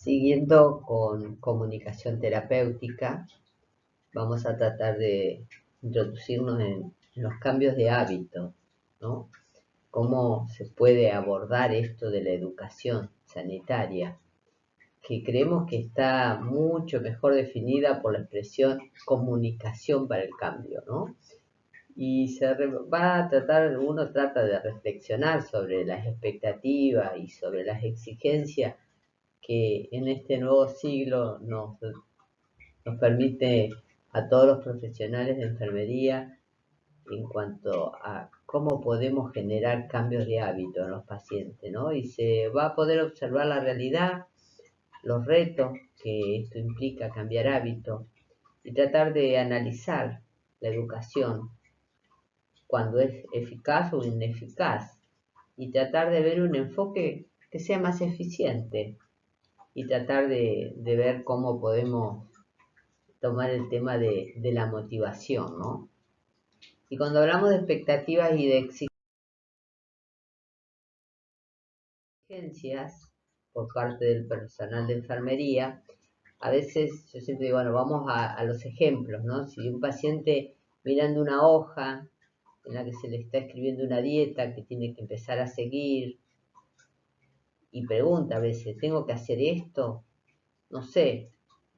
Siguiendo con comunicación terapéutica, vamos a tratar de introducirnos en los cambios de hábito, ¿no? Cómo se puede abordar esto de la educación sanitaria, que creemos que está mucho mejor definida por la expresión comunicación para el cambio, ¿no? Y va a tratar, uno trata de reflexionar sobre las expectativas y sobre las exigencias que en este nuevo siglo nos permite a todos los profesionales de enfermería en cuanto a cómo podemos generar cambios de hábito en los pacientes, ¿no? Y se va a poder observar la realidad, los retos que esto implica cambiar hábitos y tratar de analizar la educación cuando es eficaz o ineficaz y tratar de ver un enfoque que sea más eficiente y tratar de ver cómo podemos tomar el tema de la motivación, ¿no? Y cuando hablamos de expectativas y de exigencias por parte del personal de enfermería, a veces yo siempre digo, bueno, vamos a los ejemplos, ¿no? Si un paciente mirando una hoja en la que se le está escribiendo una dieta que tiene que empezar a seguir y pregunta a veces, ¿tengo que hacer esto? No sé,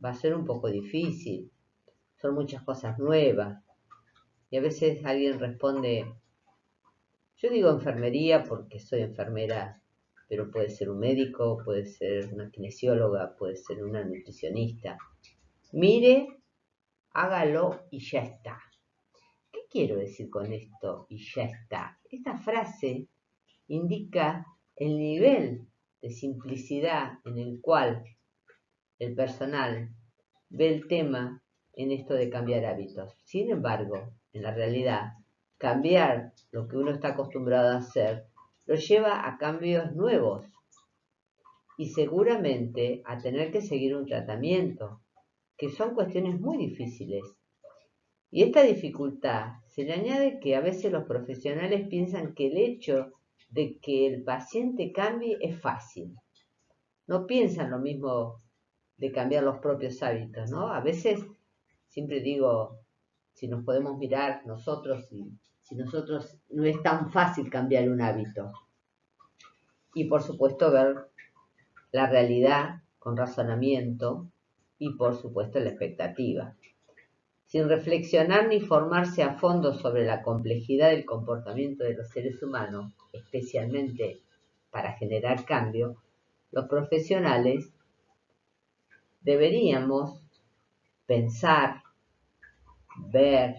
va a ser un poco difícil, son muchas cosas nuevas. Y a veces alguien responde, yo digo enfermería porque soy enfermera, pero puede ser un médico, puede ser una kinesióloga, puede ser una nutricionista. Mire, hágalo y ya está. ¿Qué quiero decir con esto y ya está? Esta frase indica el nivel de simplicidad en el cual el personal ve el tema en esto de cambiar hábitos. Sin embargo, en la realidad, cambiar lo que uno está acostumbrado a hacer lo lleva a cambios nuevos y seguramente a tener que seguir un tratamiento, que son cuestiones muy difíciles. Y esta dificultad se le añade que a veces los profesionales piensan que el hecho de que el paciente cambie es fácil. No piensan lo mismo de cambiar los propios hábitos, ¿no? A veces siempre digo, si nos podemos mirar nosotros, si nosotros no es tan fácil cambiar un hábito. Y por supuesto ver la realidad con razonamiento y por supuesto la expectativa. Sin reflexionar ni formarse a fondo sobre la complejidad del comportamiento de los seres humanos, especialmente para generar cambio, los profesionales deberíamos pensar, ver,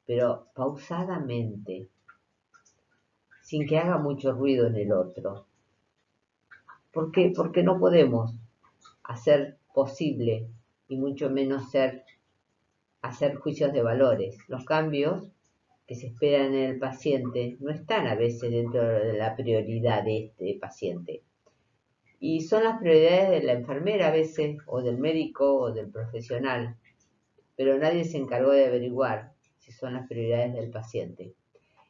pero pausadamente, sin que haga mucho ruido en el otro. ¿Por qué? Porque no podemos hacer posible y mucho menos hacer juicios de valores. Los cambios que se esperan en el paciente no están a veces dentro de la prioridad de este paciente. Y son las prioridades de la enfermera a veces, o del médico, o del profesional, pero nadie se encargó de averiguar si son las prioridades del paciente.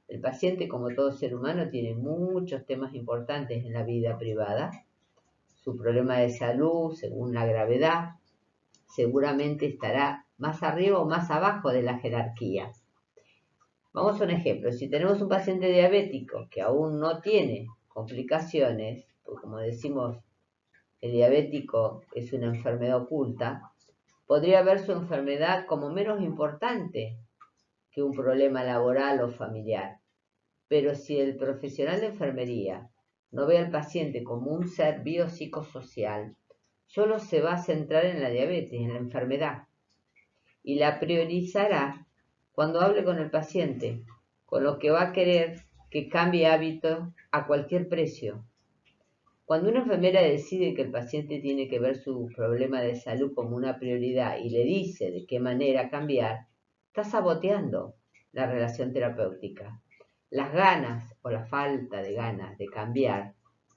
El paciente, como todo ser humano, tiene muchos temas importantes en la vida privada. Su problema de salud, según la gravedad, seguramente estará más arriba o más abajo de la jerarquía. Vamos a un ejemplo. Si tenemos un paciente diabético que aún no tiene complicaciones, pues como decimos, el diabético es una enfermedad oculta, podría ver su enfermedad como menos importante que un problema laboral o familiar. Pero si el profesional de enfermería no ve al paciente como un ser biopsicosocial, solo se va a centrar en la diabetes, en la enfermedad, y la priorizará cuando hable con el paciente, con lo que va a querer que cambie hábito a cualquier precio. Cuando una enfermera decide que el paciente tiene que ver su problema de salud como una prioridad y le dice de qué manera cambiar, está saboteando la relación terapéutica. Las ganas o la falta de ganas de cambiar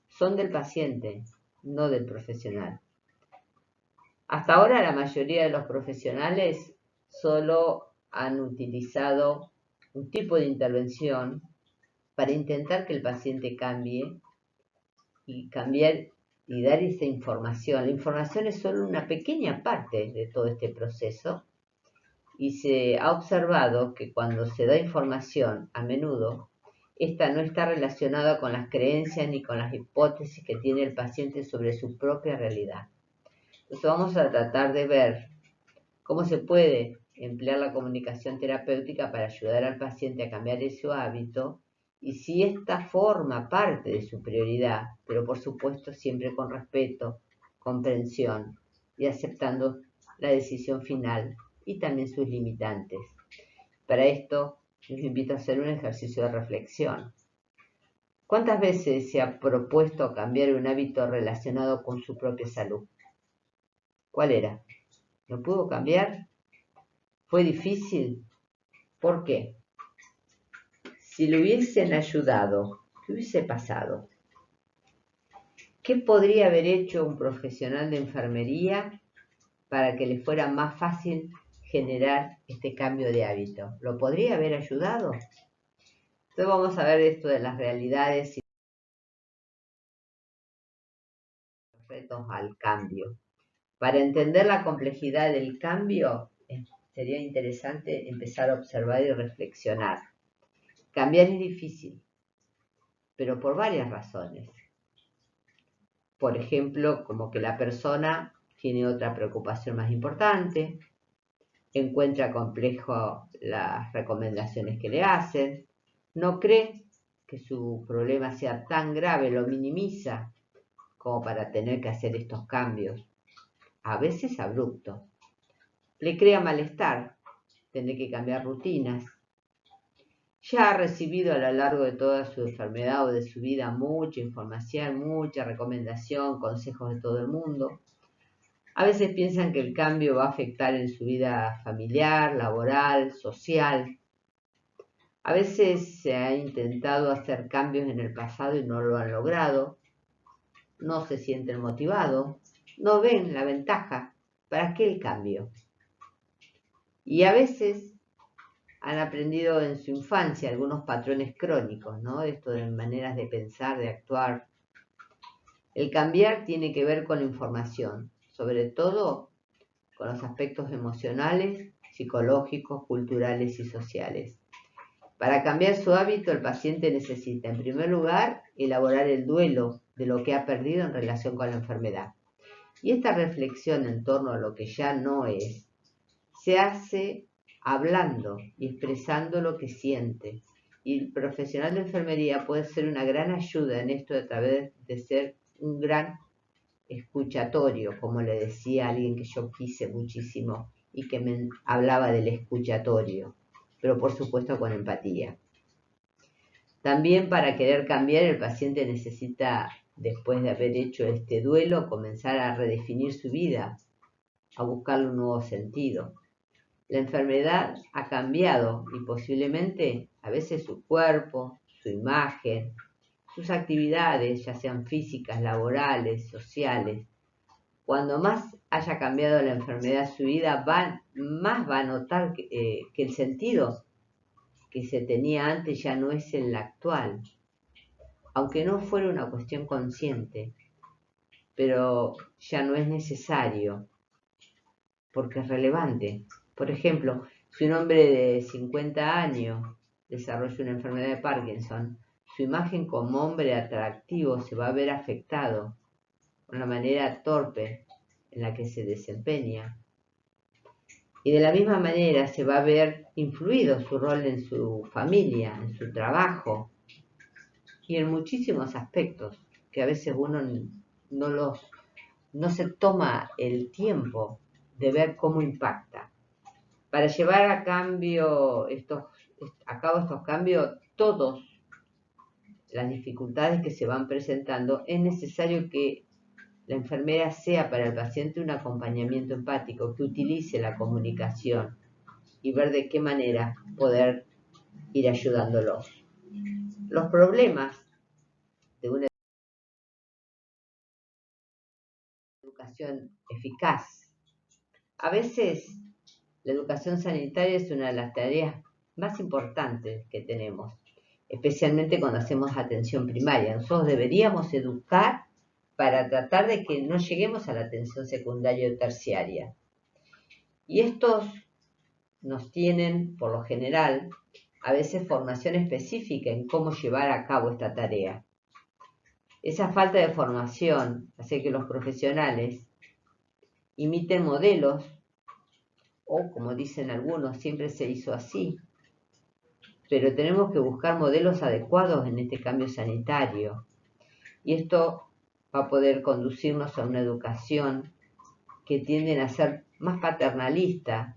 son del paciente, no del profesional. Hasta ahora la mayoría de los profesionales solo han utilizado un tipo de intervención para intentar que el paciente cambie y cambiar y dar esa información. La información es solo una pequeña parte de todo este proceso y se ha observado que cuando se da información, a menudo, esta no está relacionada con las creencias ni con las hipótesis que tiene el paciente sobre su propia realidad. Entonces vamos a tratar de ver cómo se puede emplear la comunicación terapéutica para ayudar al paciente a cambiar ese hábito y si esta forma parte de su prioridad, pero por supuesto siempre con respeto, comprensión y aceptando la decisión final y también sus limitantes. Para esto, les invito a hacer un ejercicio de reflexión. ¿Cuántas veces se ha propuesto cambiar un hábito relacionado con su propia salud? ¿Cuál era? ¿No pudo cambiar? ¿Fue difícil? ¿Por qué? Si le hubiesen ayudado, ¿qué hubiese pasado? ¿Qué podría haber hecho un profesional de enfermería para que le fuera más fácil generar este cambio de hábito? ¿Lo podría haber ayudado? Entonces vamos a ver esto de las realidades y los retos al cambio. Para entender la complejidad del cambio, sería interesante empezar a observar y reflexionar. Cambiar es difícil, pero por varias razones. Por ejemplo, como que la persona tiene otra preocupación más importante, encuentra complejo las recomendaciones que le hacen, no cree que su problema sea tan grave, lo minimiza como para tener que hacer estos cambios, a veces abruptos. Le crea malestar tener que cambiar rutinas. Ya ha recibido a lo largo de toda su enfermedad o de su vida mucha información, mucha recomendación, consejos de todo el mundo. A veces piensan que el cambio va a afectar en su vida familiar, laboral, social. A veces se ha intentado hacer cambios en el pasado y no lo han logrado. No se sienten motivados, no ven la ventaja. ¿Para qué el cambio? Y a veces han aprendido en su infancia algunos patrones crónicos, ¿no? Esto de maneras de pensar, de actuar. El cambiar tiene que ver con la información, sobre todo con los aspectos emocionales, psicológicos, culturales y sociales. Para cambiar su hábito, el paciente necesita, en primer lugar, elaborar el duelo de lo que ha perdido en relación con la enfermedad. Y esta reflexión en torno a lo que ya no es, se hace hablando y expresando lo que siente. Y el profesional de enfermería puede ser una gran ayuda en esto a través de ser un gran escuchatorio, como le decía alguien que yo quise muchísimo y que me hablaba del escuchatorio, pero por supuesto con empatía. También para querer cambiar, el paciente necesita, después de haber hecho este duelo, comenzar a redefinir su vida, a buscarle un nuevo sentido. La enfermedad ha cambiado y posiblemente a veces su cuerpo, su imagen, sus actividades, ya sean físicas, laborales, sociales. Cuando más haya cambiado la enfermedad su vida, más va a notar que el sentido que se tenía antes ya no es el actual. Aunque no fuera una cuestión consciente, pero ya no es necesario, porque es relevante. Por ejemplo, si un hombre de 50 años desarrolla una enfermedad de Parkinson, su imagen como hombre atractivo se va a ver afectado por la manera torpe en la que se desempeña. Y de la misma manera se va a ver influido su rol en su familia, en su trabajo y en muchísimos aspectos que a veces uno no se toma el tiempo de ver cómo impacta. Para llevar a cabo estos cambios, todas las dificultades que se van presentando, es necesario que la enfermera sea para el paciente un acompañamiento empático, que utilice la comunicación y ver de qué manera poder ir ayudándolo. Los problemas de una educación eficaz. A veces la educación sanitaria es una de las tareas más importantes que tenemos, especialmente cuando hacemos atención primaria. Nosotros deberíamos educar para tratar de que no lleguemos a la atención secundaria o terciaria. Y estos nos tienen, por lo general, a veces formación específica en cómo llevar a cabo esta tarea. Esa falta de formación hace que los profesionales imiten modelos, o como dicen algunos, siempre se hizo así, pero tenemos que buscar modelos adecuados en este cambio sanitario. Y esto va a poder conducirnos a una educación que tiende a ser más paternalista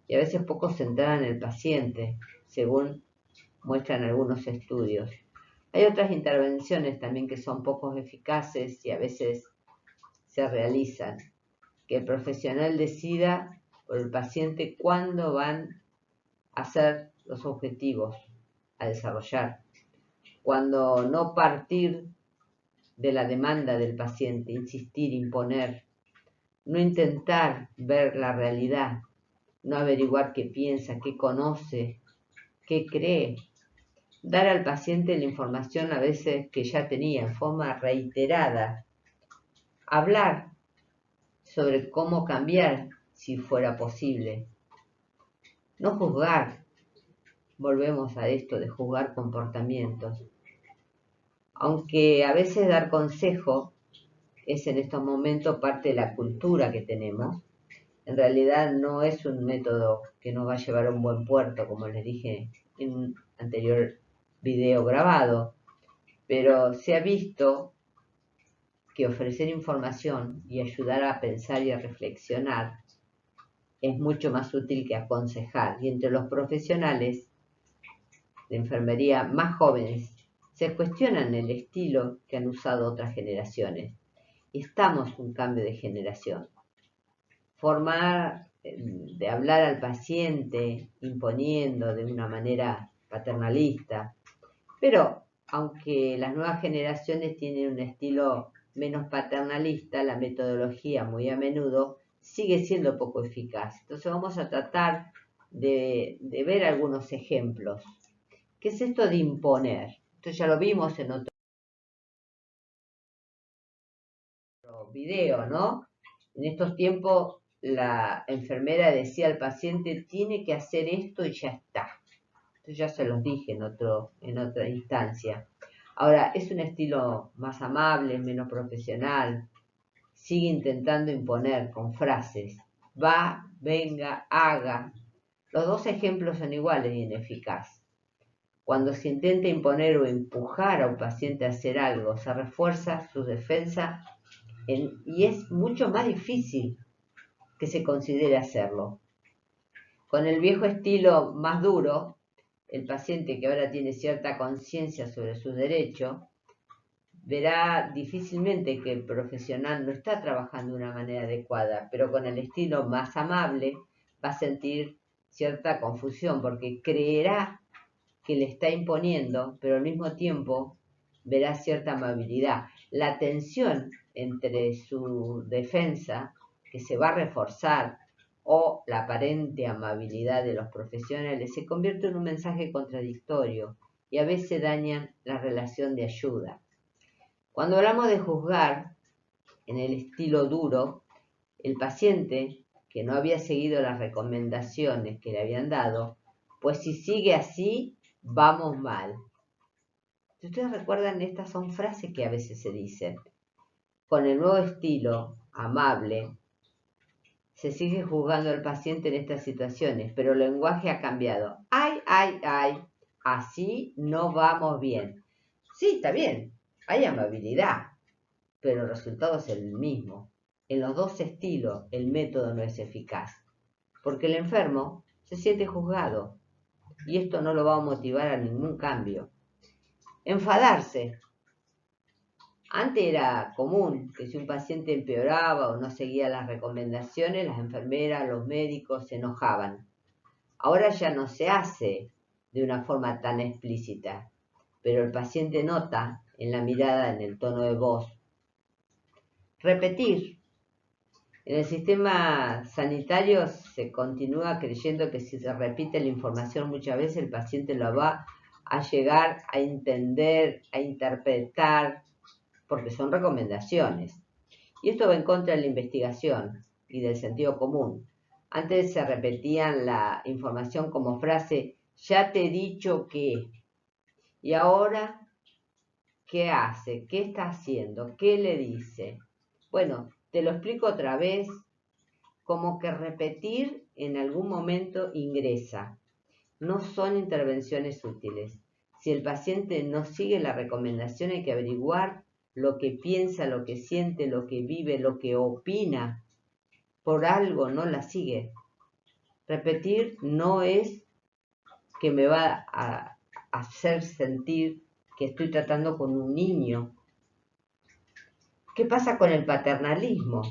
y a veces poco centrada en el paciente, según muestran algunos estudios. Hay otras intervenciones también que son poco eficaces y a veces se realizan. Que el profesional decida por el paciente cuándo van a ser los objetivos a desarrollar. Cuando no partir de la demanda del paciente, insistir, imponer, no intentar ver la realidad, no averiguar qué piensa, qué conoce, qué cree. Dar al paciente la información a veces que ya tenía en forma reiterada. Hablar sobre cómo cambiar si fuera posible. No juzgar. Volvemos a esto de juzgar comportamientos. Aunque a veces dar consejo es en estos momentos parte de la cultura que tenemos, en realidad no es un método que nos va a llevar a un buen puerto, como les dije en un anterior video grabado, pero se ha visto que ofrecer información y ayudar a pensar y a reflexionar es mucho más útil que aconsejar. Y entre los profesionales de enfermería más jóvenes se cuestionan el estilo que han usado otras generaciones. Estamos en un cambio de generación. Formar, de hablar al paciente, imponiendo de una manera paternalista, pero aunque las nuevas generaciones tienen un estilo menos paternalista, la metodología muy a menudo sigue siendo poco eficaz. Entonces vamos a tratar de ver algunos ejemplos. ¿Qué es esto de imponer? Esto ya lo vimos en otro video, ¿no? En estos tiempos la enfermera decía al paciente, tiene que hacer esto y ya está. Esto ya se los dije en otra instancia. Ahora, es un estilo más amable, menos profesional. Sigue intentando imponer con frases. Va, venga, haga. Los dos ejemplos son iguales y ineficaces. Cuando se intenta imponer o empujar a un paciente a hacer algo, se refuerza su defensa y es mucho más difícil que se considere hacerlo. Con el viejo estilo más duro, el paciente que ahora tiene cierta conciencia sobre sus derechos, verá difícilmente que el profesional no está trabajando de una manera adecuada, pero con el estilo más amable va a sentir cierta confusión porque creerá que le está imponiendo, pero al mismo tiempo verá cierta amabilidad. La tensión entre su defensa, que se va a reforzar, o la aparente amabilidad de los profesionales, se convierte en un mensaje contradictorio y a veces dañan la relación de ayuda. Cuando hablamos de juzgar en el estilo duro, el paciente que no había seguido las recomendaciones que le habían dado, pues si sigue así, vamos mal. Si ustedes recuerdan, estas son frases que a veces se dicen. Con el nuevo estilo amable, se sigue juzgando al paciente en estas situaciones, pero el lenguaje ha cambiado. Ay, ay, ay, así no vamos bien. Sí, está bien, hay amabilidad, pero el resultado es el mismo. En los dos estilos, el método no es eficaz, porque el enfermo se siente juzgado y esto no lo va a motivar a ningún cambio. Enfadarse. Antes era común que si un paciente empeoraba o no seguía las recomendaciones, las enfermeras, los médicos se enojaban. Ahora ya no se hace de una forma tan explícita, pero el paciente nota en la mirada, en el tono de voz. Repetir. En el sistema sanitario se continúa creyendo que si se repite la información muchas veces el paciente lo va a llegar a entender, a interpretar, porque son recomendaciones. Y esto va en contra de la investigación y del sentido común. Antes se repetían la información como frase, ya te he dicho que, y ahora, ¿qué hace? ¿Qué está haciendo? ¿Qué le dice? Bueno, te lo explico otra vez, como que repetir en algún momento ingresa. No son intervenciones útiles. Si el paciente no sigue la recomendación, hay que averiguar lo que piensa, lo que siente, lo que vive, lo que opina. Por algo no la sigue. Repetir no es que me va a hacer sentir que estoy tratando con un niño. ¿Qué pasa con el paternalismo?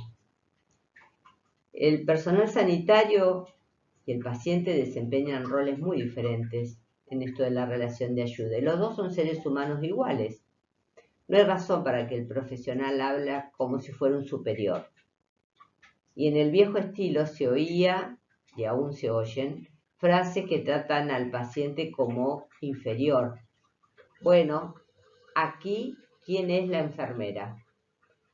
El personal sanitario y el paciente desempeñan roles muy diferentes en esto de la relación de ayuda. Y los dos son seres humanos iguales. No hay razón para que el profesional habla como si fuera un superior. Y en el viejo estilo se oía, y aún se oyen, frases que tratan al paciente como inferior. Bueno, aquí, ¿quién es la enfermera?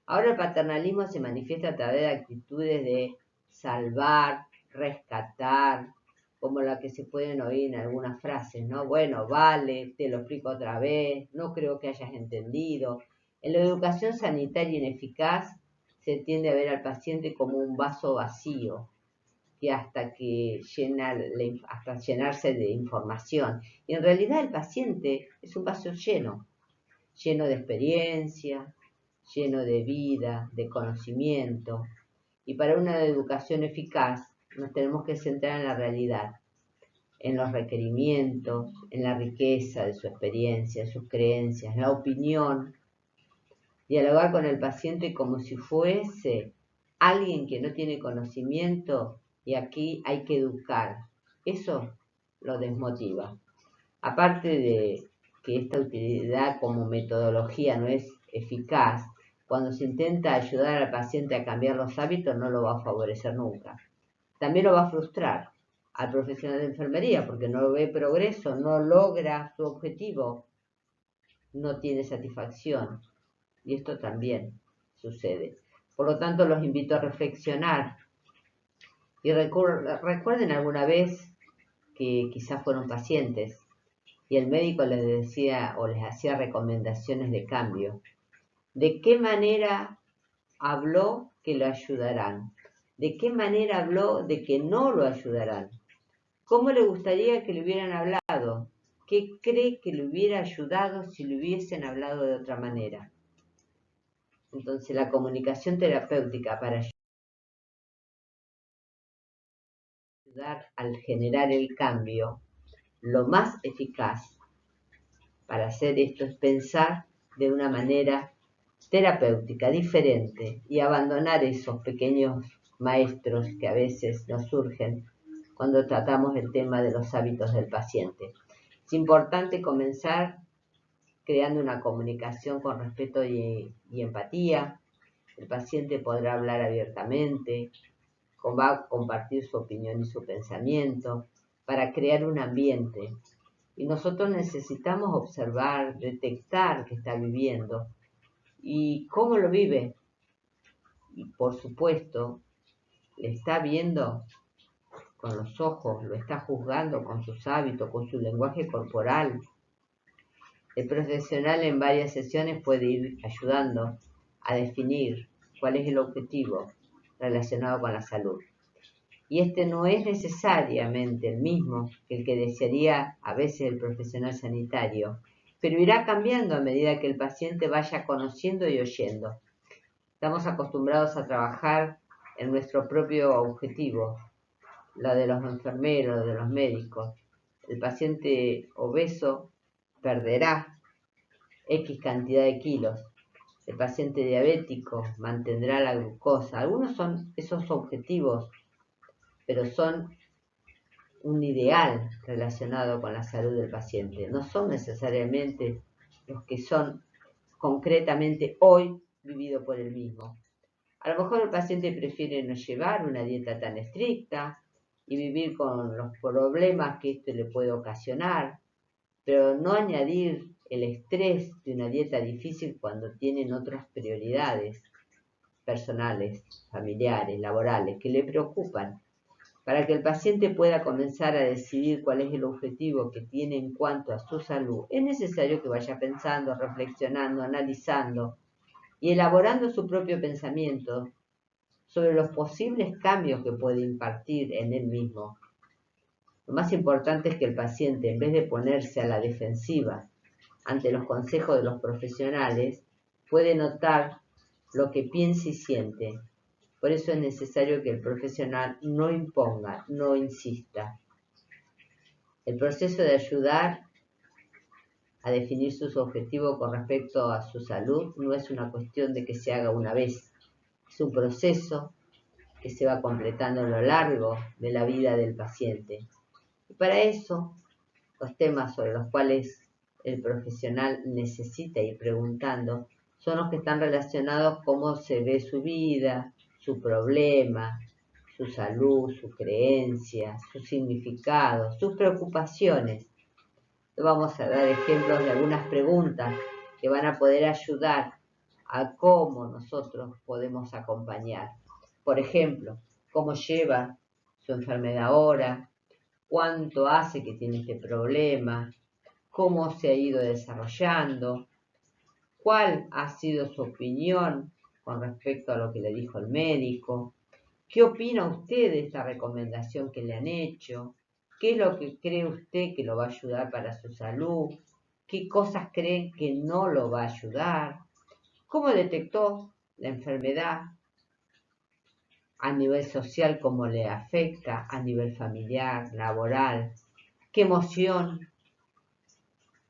Ahora el paternalismo se manifiesta a través de actitudes de salvar, rescatar, como la que se pueden oír en algunas frases, ¿no? Bueno, vale, te lo explico otra vez, no creo que hayas entendido. En la educación sanitaria ineficaz se tiende a ver al paciente como un vaso vacío, que hasta llenarse de información. Y en realidad el paciente es un vaso lleno de experiencia, lleno de vida, de conocimiento. Y para una educación eficaz nos tenemos que centrar en la realidad, en los requerimientos, en la riqueza de su experiencia, de sus creencias, en la opinión. Dialogar con el paciente como si fuese alguien que no tiene conocimiento y aquí hay que educar. Eso lo desmotiva. Aparte de que esta utilidad como metodología no es eficaz, cuando se intenta ayudar al paciente a cambiar los hábitos no lo va a favorecer nunca. También lo va a frustrar al profesional de enfermería porque no ve progreso, no logra su objetivo, no tiene satisfacción. Y esto también sucede. Por lo tanto, los invito a reflexionar y recuerden alguna vez que quizás fueron pacientes y el médico les decía o les hacía recomendaciones de cambio. ¿De qué manera habló que lo ayudarán? ¿De qué manera habló de que no lo ayudarán? ¿Cómo le gustaría que le hubieran hablado? ¿Qué cree que le hubiera ayudado si le hubiesen hablado de otra manera? Entonces, la comunicación terapéutica para ayudar al generar el cambio, lo más eficaz para hacer esto es pensar de una manera terapéutica, diferente, y abandonar esos pequeños maestros que a veces nos surgen cuando tratamos el tema de los hábitos del paciente. Es importante comenzar creando una comunicación con respeto y empatía. El paciente podrá hablar abiertamente, va a compartir su opinión y su pensamiento para crear un ambiente. Y nosotros necesitamos observar, detectar qué está viviendo y cómo lo vive. Y por supuesto, le está viendo con los ojos, lo está juzgando con sus hábitos, con su lenguaje corporal. El profesional en varias sesiones puede ir ayudando a definir cuál es el objetivo relacionado con la salud. Y este no es necesariamente el mismo que el que desearía a veces el profesional sanitario, pero irá cambiando a medida que el paciente vaya conociendo y oyendo. Estamos acostumbrados a trabajar en nuestro propio objetivo, la de los enfermeros, de los médicos. El paciente obeso perderá X cantidad de kilos. El paciente diabético mantendrá la glucosa. Algunos son esos objetivos, pero son un ideal relacionado con la salud del paciente. No son necesariamente los que son concretamente hoy vividos por el mismo. A lo mejor el paciente prefiere no llevar una dieta tan estricta y vivir con los problemas que esto le puede ocasionar, pero no añadir el estrés de una dieta difícil cuando tienen otras prioridades personales, familiares, laborales, que le preocupan. Para que el paciente pueda comenzar a decidir cuál es el objetivo que tiene en cuanto a su salud, es necesario que vaya pensando, reflexionando, analizando y elaborando su propio pensamiento sobre los posibles cambios que puede impartir en él mismo. Lo más importante es que el paciente, en vez de ponerse a la defensiva ante los consejos de los profesionales, puede notar lo que piensa y siente. Por eso es necesario que el profesional no imponga, no insista. El proceso de ayudar a definir sus objetivos con respecto a su salud no es una cuestión de que se haga una vez. Es un proceso que se va completando a lo largo de la vida del paciente. Y para eso, los temas sobre los cuales el profesional necesita ir preguntando son los que están relacionados con cómo se ve su vida, su problema, su salud, su creencia, su significado, sus preocupaciones. Vamos a dar ejemplos de algunas preguntas que van a poder ayudar a cómo nosotros podemos acompañar. Por ejemplo, ¿cómo lleva su enfermedad ahora? ¿Cuánto hace que tiene este problema? ¿Cómo se ha ido desarrollando? ¿Cuál ha sido su opinión con respecto a lo que le dijo el médico? ¿Qué opina usted de esta recomendación que le han hecho? ¿Qué es lo que cree usted que lo va a ayudar para su salud? ¿Qué cosas cree que no lo va a ayudar? ¿Cómo detectó la enfermedad a nivel social, cómo le afecta a nivel familiar, laboral? ¿Qué emoción?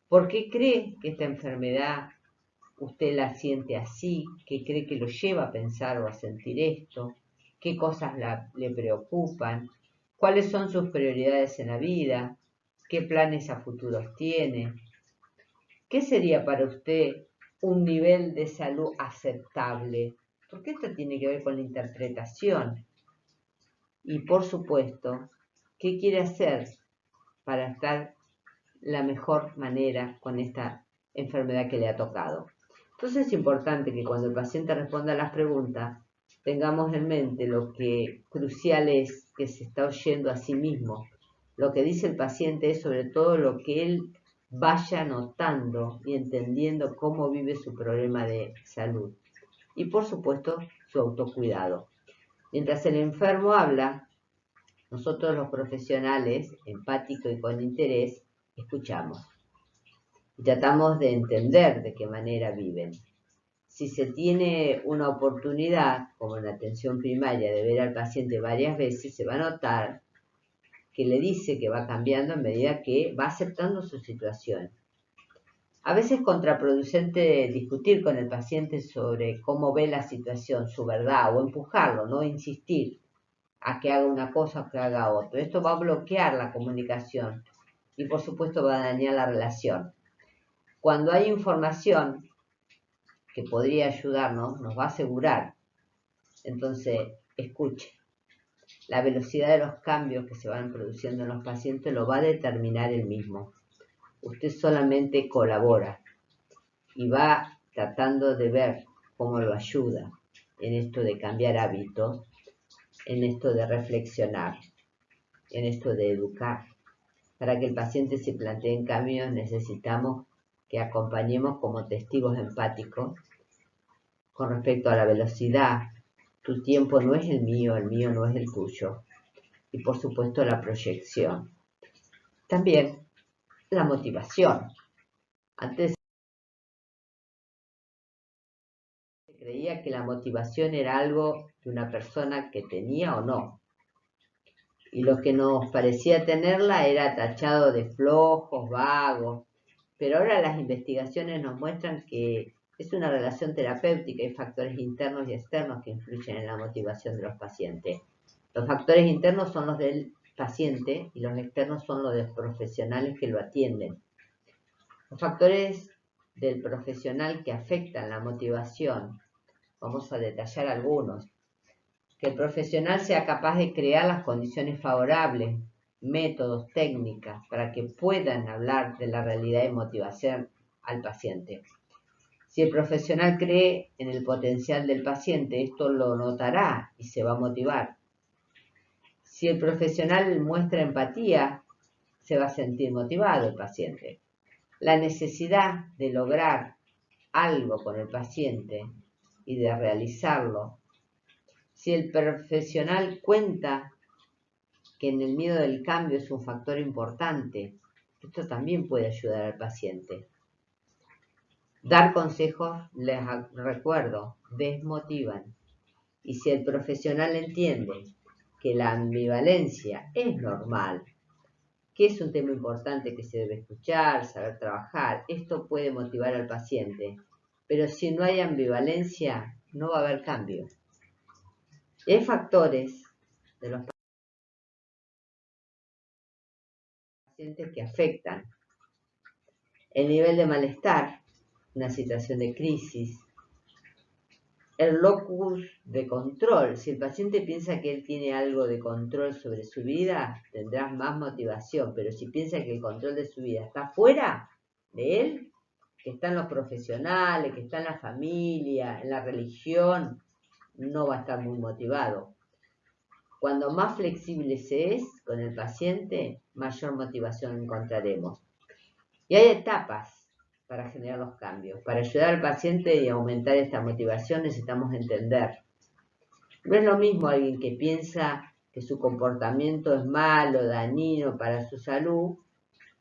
¿Por qué cree que esta enfermedad usted la siente así? ¿Qué cree que lo lleva a pensar o a sentir esto? ¿Qué cosas le preocupan? ¿Cuáles son sus prioridades en la vida? ¿Qué planes a futuros tiene? ¿Qué sería para usted un nivel de salud aceptable? Porque esto tiene que ver con la interpretación. Y por supuesto, ¿qué quiere hacer para estar la mejor manera con esta enfermedad que le ha tocado? Entonces es importante que cuando el paciente responda a las preguntas, tengamos en mente lo que crucial es que se está oyendo a sí mismo. Lo que dice el paciente es sobre todo lo que él vaya notando y entendiendo cómo vive su problema de salud. Y por supuesto, su autocuidado. Mientras el enfermo habla, nosotros los profesionales, empáticos y con interés, escuchamos. Y tratamos de entender de qué manera viven. Si se tiene una oportunidad, como en la atención primaria, de ver al paciente varias veces, se va a notar que le dice que va cambiando a medida que va aceptando su situación. A veces es contraproducente discutir con el paciente sobre cómo ve la situación, su verdad, o empujarlo, no insistir a que haga una cosa o que haga otra. Esto va a bloquear la comunicación y por supuesto va a dañar la relación. Cuando hay información que podría ayudarnos, nos va a asegurar. Entonces, escuche. La velocidad de los cambios que se van produciendo en los pacientes lo va a determinar él mismo. Usted solamente colabora y va tratando de ver cómo lo ayuda en esto de cambiar hábitos, en esto de reflexionar, en esto de educar. Para que el paciente se plantee cambios necesitamos que acompañemos como testigos empáticos con respecto a la velocidad. Tu tiempo no es el mío no es el tuyo. Y por supuesto la proyección. También la motivación. Antes se creía que la motivación era algo de una persona que tenía o no. Y lo que nos parecía tenerla era tachado de flojos, vagos. Pero ahora las investigaciones nos muestran que es una relación terapéutica y factores internos y externos que influyen en la motivación de los pacientes. Los factores internos son los del paciente y los externos son los de los profesionales que lo atienden. Los factores del profesional que afectan la motivación, vamos a detallar algunos. Que el profesional sea capaz de crear las condiciones favorables, métodos, técnicas, para que puedan hablar de la realidad y motivación al paciente. Si el profesional cree en el potencial del paciente, esto lo notará y se va a motivar. Si el profesional muestra empatía, se va a sentir motivado el paciente. La necesidad de lograr algo con el paciente y de realizarlo. Si el profesional cuenta que en el miedo del cambio es un factor importante, esto también puede ayudar al paciente. Dar consejos, les recuerdo, desmotivan. Y si el profesional entiende que la ambivalencia es normal, que es un tema importante que se debe escuchar, saber trabajar, esto puede motivar al paciente. Pero si no hay ambivalencia, no va a haber cambio. Y hay factores de los pacientes que afectan el nivel de malestar, una situación de crisis, el locus de control. Si el paciente piensa que él tiene algo de control sobre su vida, tendrás más motivación, pero si piensa que el control de su vida está fuera de él, que está en los profesionales, que está en la familia, en la religión, no va a estar muy motivado. Cuando más flexible se es con el paciente, mayor motivación encontraremos. Y hay etapas para generar los cambios. Para ayudar al paciente y aumentar esta motivación necesitamos entender. No es lo mismo alguien que piensa que su comportamiento es malo, dañino para su salud.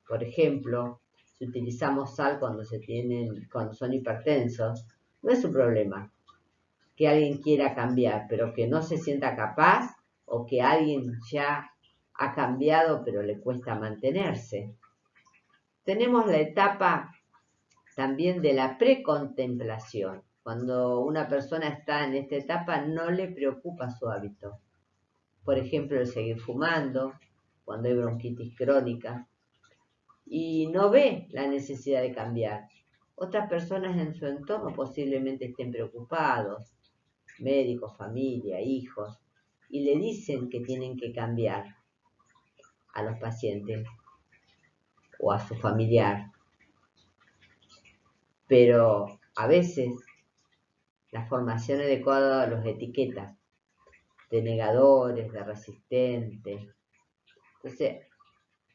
Por ejemplo, si utilizamos sal cuando son hipertensos, no es un problema que alguien quiera cambiar, pero que no se sienta capaz, o que alguien ya ha cambiado pero le cuesta mantenerse. Tenemos la etapa también de la precontemplación. Cuando una persona está en esta etapa no le preocupa su hábito. Por ejemplo, el seguir fumando, cuando hay bronquitis crónica, y no ve la necesidad de cambiar. Otras personas en su entorno posiblemente estén preocupados, médicos, familia, hijos, y le dicen que tienen que cambiar a los pacientes o a su familiar. Pero a veces la formación adecuada los etiqueta de negadores, de resistentes. Entonces,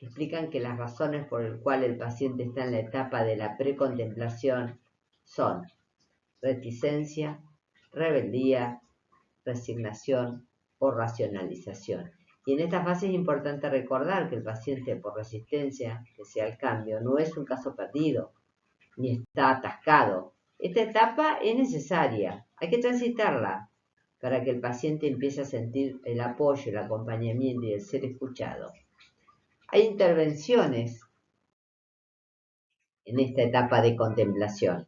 explican que las razones por las cuales el paciente está en la etapa de la precontemplación son reticencia, rebeldía, resignación o racionalización. Y en esta fase es importante recordar que el paciente por resistencia que sea el cambio no es un caso perdido, ni está atascado. Esta etapa es necesaria, hay que transitarla para que el paciente empiece a sentir el apoyo, el acompañamiento y el ser escuchado. Hay intervenciones en esta etapa de contemplación.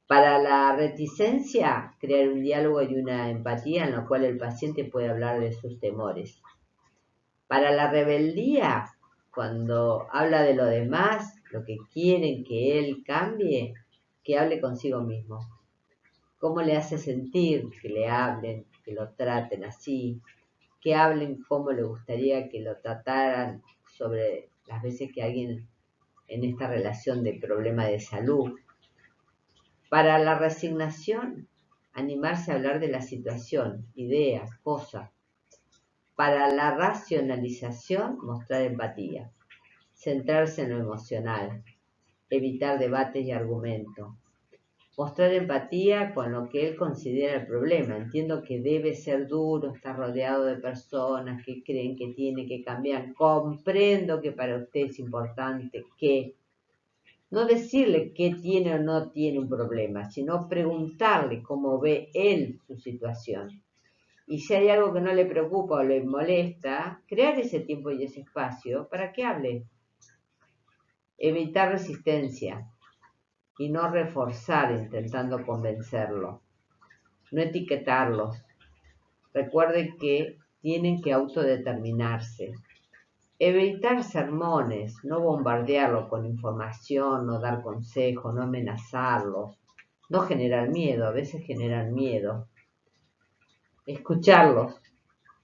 Para la reticencia, crear un diálogo y una empatía en la cual el paciente puede hablar de sus temores. Para la rebeldía, cuando habla de lo demás, lo que quieren que él cambie, que hable consigo mismo. ¿Cómo le hace sentir que le hablen, que lo traten así? Que hablen cómo le gustaría que lo trataran sobre las veces que alguien en esta relación de problema de salud. Para la resignación, animarse a hablar de la situación, ideas, cosas. Para la racionalización, mostrar empatía. Centrarse en lo emocional. Evitar debates y argumentos. Mostrar empatía con lo que él considera el problema. Entiendo que debe ser duro estar rodeado de personas que creen que tiene que cambiar. Comprendo que para usted es importante que... No decirle que tiene o no tiene un problema, sino preguntarle cómo ve él su situación. Y si hay algo que no le preocupa o le molesta, crear ese tiempo y ese espacio para que hable. Evitar resistencia y no reforzar intentando convencerlo. No etiquetarlos. Recuerden que tienen que autodeterminarse. Evitar sermones, no bombardearlo con información, no dar consejos, no amenazarlos, no generar miedo, a veces generan miedo. Escucharlos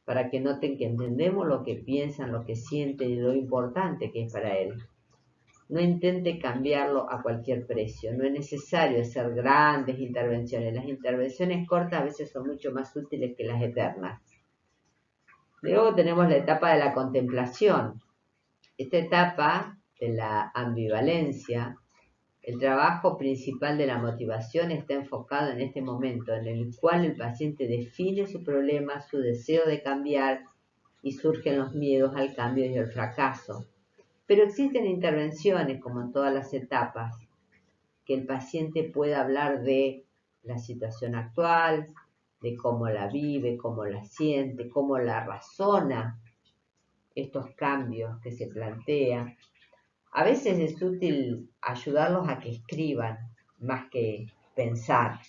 para que noten que entendemos lo que piensan, lo que sienten y lo importante que es para él. No intente cambiarlo a cualquier precio. No es necesario hacer grandes intervenciones. Las intervenciones cortas a veces son mucho más útiles que las eternas. Luego tenemos la etapa de la contemplación. Esta etapa de la ambivalencia, el trabajo principal de la motivación está enfocado en este momento en el cual el paciente define su problema, su deseo de cambiar y surgen los miedos al cambio y al fracaso. Pero existen intervenciones, como en todas las etapas, que el paciente pueda hablar de la situación actual, de cómo la vive, cómo la siente, cómo la razona, estos cambios que se plantean. A veces es útil ayudarlos a que escriban más que pensar.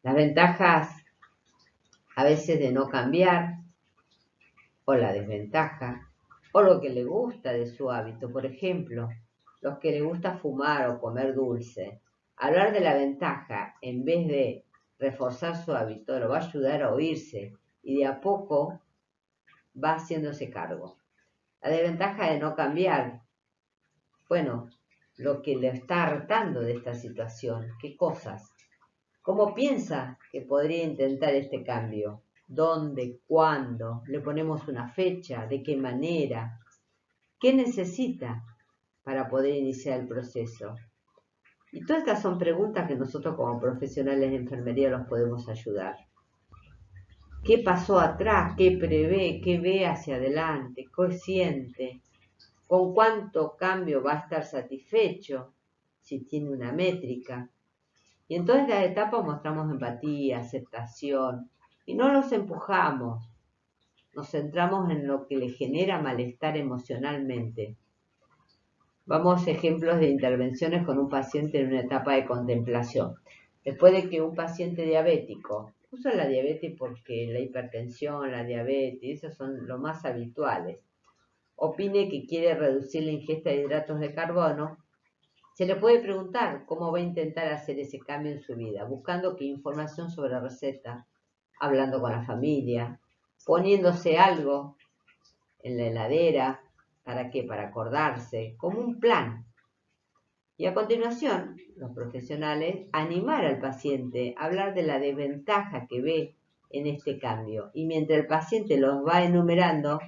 Las ventajas a veces de no cambiar, o la desventaja, o lo que le gusta de su hábito. Por ejemplo, los que le gusta fumar o comer dulce. Hablar de la ventaja en vez de reforzar su hábito lo va a ayudar a oírse y de a poco va haciéndose cargo. La desventaja de no cambiar, bueno, lo que le está hartando de esta situación, qué cosas, cómo piensa que podría intentar este cambio, dónde, cuándo, le ponemos una fecha, de qué manera, qué necesita para poder iniciar el proceso. Y todas estas son preguntas que nosotros como profesionales de enfermería los podemos ayudar. ¿Qué pasó atrás? ¿Qué prevé? ¿Qué ve hacia adelante? ¿Qué siente? ¿Con cuánto cambio va a estar satisfecho? Si tiene una métrica. Y en todas estas etapas mostramos empatía, aceptación, y no los empujamos. Nos centramos en lo que le genera malestar emocionalmente. Vamos a ejemplos de intervenciones con un paciente en una etapa de contemplación. Después de que un paciente diabético, uso la diabetes porque la hipertensión, la diabetes, esos son los más habituales, opine que quiere reducir la ingesta de hidratos de carbono, se le puede preguntar cómo va a intentar hacer ese cambio en su vida, buscando información sobre la receta, hablando con la familia, poniéndose algo en la heladera, ¿para qué? Para acordarse, como un plan. Y a continuación, los profesionales animar al paciente a hablar de la desventaja que ve en este cambio. Y mientras el paciente los va enumerando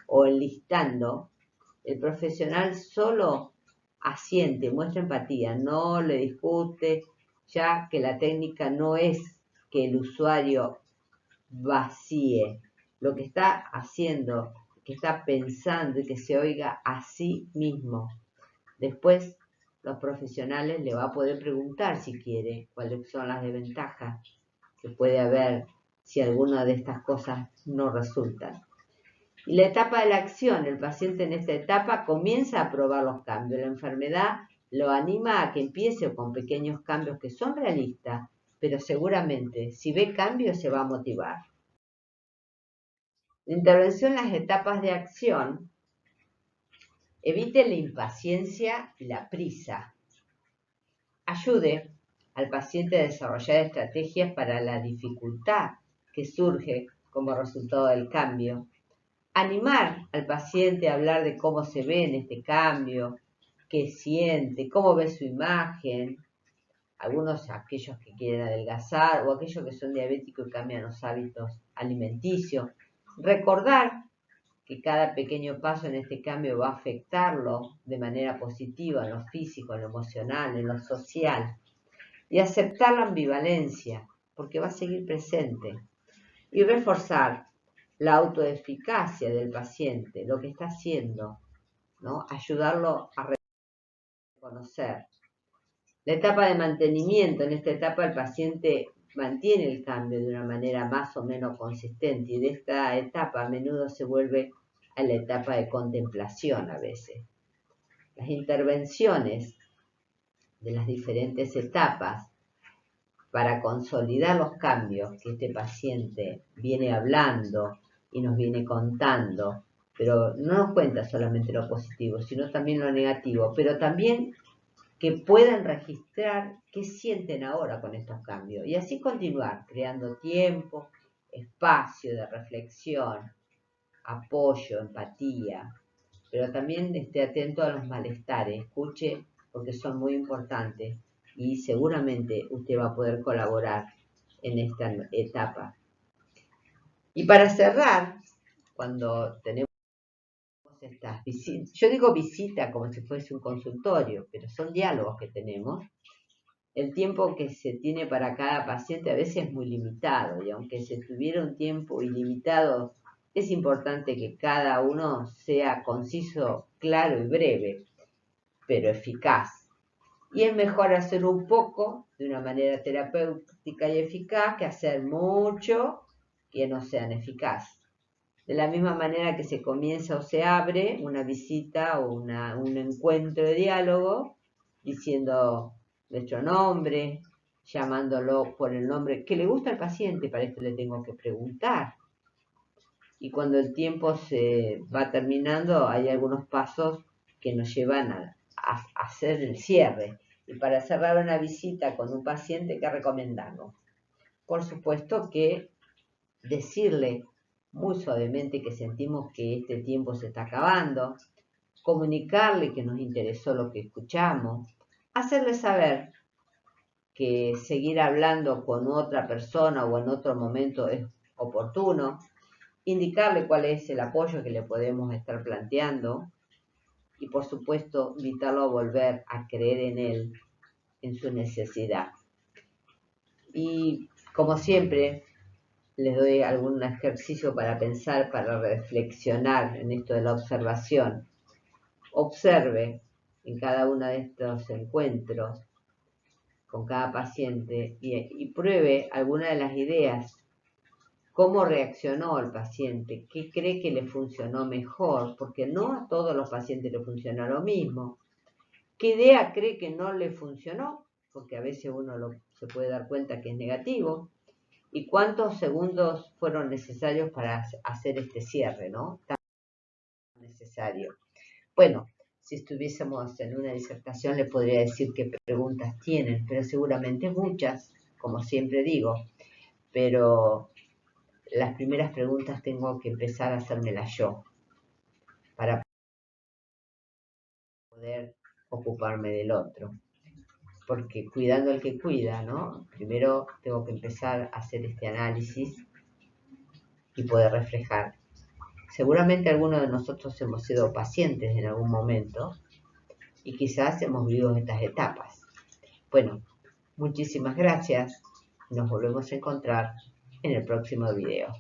o enlistando, el profesional solo asiente, muestra empatía, no le discute, ya que la técnica no es que el usuario vacíe lo que está haciendo, que está pensando y que se oiga a sí mismo. Después, los profesionales le va a poder preguntar si quiere cuáles son las desventajas que puede haber si alguna de estas cosas no resultan. Y la etapa de la acción, el paciente en esta etapa comienza a probar los cambios. La enfermedad lo anima a que empiece con pequeños cambios que son realistas, pero seguramente si ve cambios se va a motivar. La intervención en las etapas de acción, evite la impaciencia y la prisa. Ayude al paciente a desarrollar estrategias para la dificultad que surge como resultado del cambio. Animar al paciente a hablar de cómo se ve en este cambio, qué siente, cómo ve su imagen. Algunos, aquellos que quieren adelgazar o aquellos que son diabéticos y cambian los hábitos alimenticios. Recordar que cada pequeño paso en este cambio va a afectarlo de manera positiva en lo físico, en lo emocional, en lo social. Y aceptar la ambivalencia, porque va a seguir presente. Y reforzar la autoeficacia del paciente, lo que está haciendo, ¿no? Ayudarlo a reconocer. La etapa de mantenimiento, en esta etapa el paciente mantiene el cambio de una manera más o menos consistente y de esta etapa a menudo se vuelve a la etapa de contemplación a veces. Las intervenciones de las diferentes etapas para consolidar los cambios que este paciente viene hablando y nos viene contando, pero no nos cuenta solamente lo positivo, sino también lo negativo, pero también que puedan registrar qué sienten ahora con estos cambios y así continuar creando tiempo, espacio de reflexión, apoyo, empatía, pero también esté atento a los malestares, escuche porque son muy importantes y seguramente usted va a poder colaborar en esta etapa. Y para cerrar, cuando tenemos estas visitas, yo digo visita como si fuese un consultorio, pero son diálogos que tenemos. El tiempo que se tiene para cada paciente a veces es muy limitado y aunque se tuviera un tiempo ilimitado, es importante que cada uno sea conciso, claro y breve, pero eficaz. Y es mejor hacer un poco de una manera terapéutica y eficaz que hacer mucho que no sean eficaces. De la misma manera que se comienza o se abre una visita o un encuentro de diálogo diciendo nuestro nombre, llamándolo por el nombre que le gusta al paciente, para esto le tengo que preguntar. Y cuando el tiempo se va terminando, hay algunos pasos que nos llevan a hacer el cierre. Y para cerrar una visita con un paciente, ¿qué recomendamos? Por supuesto que decirle muy suavemente que sentimos que este tiempo se está acabando, comunicarle que nos interesó lo que escuchamos, hacerle saber que seguir hablando con otra persona o en otro momento es oportuno, indicarle cuál es el apoyo que le podemos estar planteando y por supuesto invitarlo a volver a creer en él, en su necesidad. Y como siempre, les doy algún ejercicio para pensar, para reflexionar en esto de la observación. Observe en cada uno de estos encuentros con cada paciente y pruebe alguna de las ideas. ¿Cómo reaccionó el paciente? ¿Qué cree que le funcionó mejor? Porque no a todos los pacientes le funciona lo mismo. ¿Qué idea cree que no le funcionó? Porque a veces uno se puede dar cuenta que es negativo. ¿Y cuántos segundos fueron necesarios para hacer este cierre, no? Tan necesario. Bueno, si estuviésemos en una disertación le podría decir qué preguntas tienen, pero seguramente muchas, como siempre digo, pero las primeras preguntas tengo que empezar a hacérmelas yo para poder ocuparme del otro. Porque cuidando al que cuida, ¿no? Primero tengo que empezar a hacer este análisis y poder reflejar. Seguramente algunos de nosotros hemos sido pacientes en algún momento y quizás hemos vivido estas etapas. Bueno, muchísimas gracias. Nos volvemos a encontrar en el próximo video.